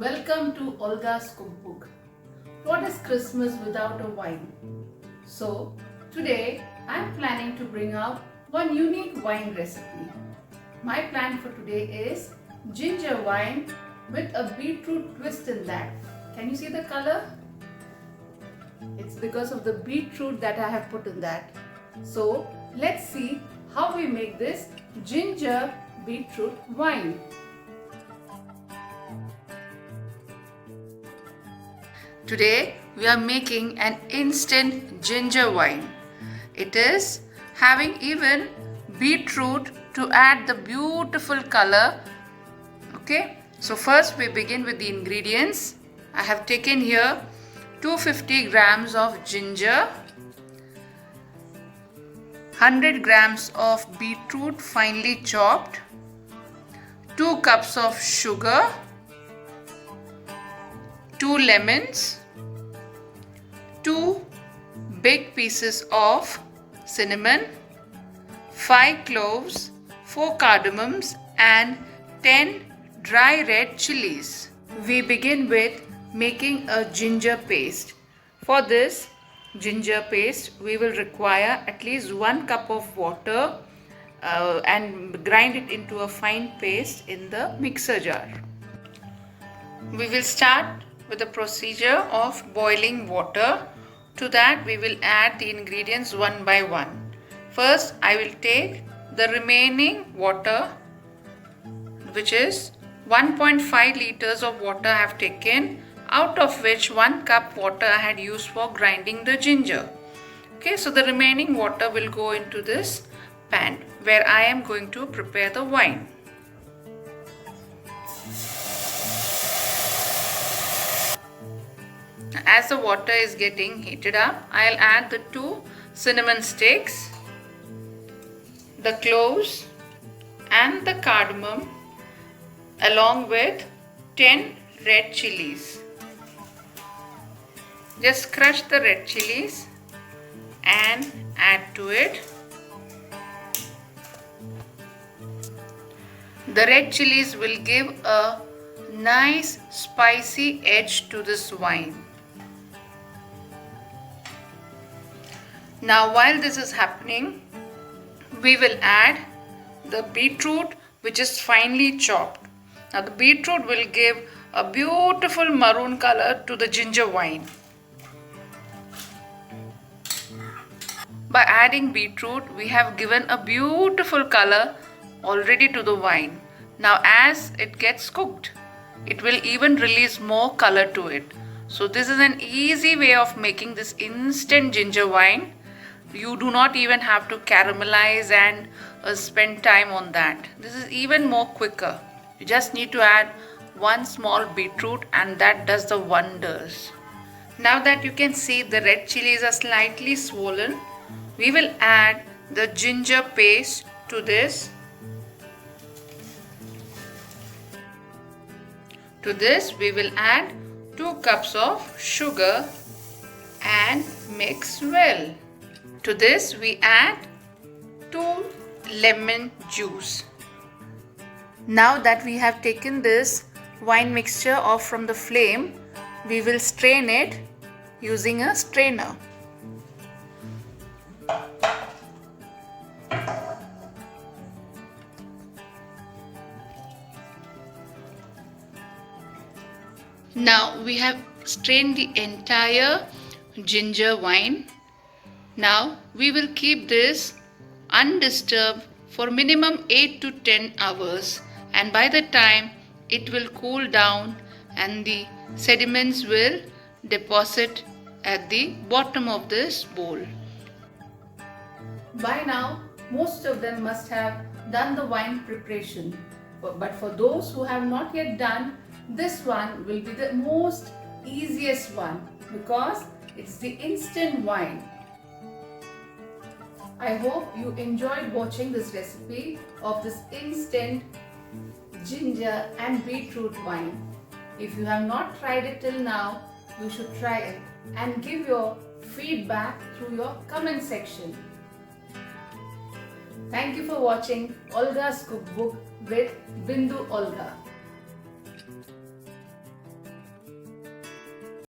Welcome to Olga's Cookbook. What is Christmas without a wine? So, today I am planning to bring out one unique wine recipe. My plan for today is ginger wine with a beetroot twist in that. Can you see the color? It's because of the beetroot that I have put in that. So, let's see how we make this ginger beetroot wine. Today we are making an instant ginger wine. It is having even beetroot to add the beautiful color. Okay, so first we begin with the ingredients. I have taken here 250 grams of ginger, 100 grams of beetroot finely chopped, 2 cups of sugar, 2 lemons, 2 big pieces of cinnamon, 5 cloves, 4 cardamoms and 10 dry red chilies. We begin with making a ginger paste. For this ginger paste, we will require at least 1 cup of water and grind it into a fine paste in the mixer jar. We will start with the procedure of boiling water. To that we will add the ingredients one by one. First I will take the remaining water, which is 1.5 liters of water I have taken, out of which 1 cup water I had used for grinding the ginger. Okay, so the remaining water will go into this pan where I am going to prepare the wine. As the water is getting heated up, I'll add the 2 cinnamon sticks, the cloves and the cardamom along with 10 red chilies. Just crush the red chilies and add to it. The red chilies will give a nice spicy edge to this wine. Now while this is happening, we will add the beetroot, which is finely chopped. Now the beetroot will give a beautiful maroon color to the ginger wine. By adding beetroot, we have given a beautiful color already to the wine. Now as it gets cooked, it will even release more color to it. So this is an easy way of making this instant ginger wine. You do not even have to caramelize and spend time on that. This is even more quicker. You just need to add 1 small beetroot and that does the wonders. Now that you can see the red chilies are slightly swollen, we will add the ginger paste to this. To this we will add 2 cups of sugar and mix well. To this we add 2 lemon juice. Now that we have taken this wine mixture off from the flame, we will strain it using a strainer. Now we have strained the entire ginger wine. Now we will keep this undisturbed for minimum 8 to 10 hours, and by the time it will cool down and the sediments will deposit at the bottom of this bowl. By now most of them must have done the wine preparation, but for those who have not yet done, this one will be the most easiest one because it's the instant wine. I hope you enjoyed watching this recipe of this instant ginger and beetroot wine. If you have not tried it till now, you should try it and give your feedback through your comment section. Thank you for watching Olga's Cookbook with Bindu Olga.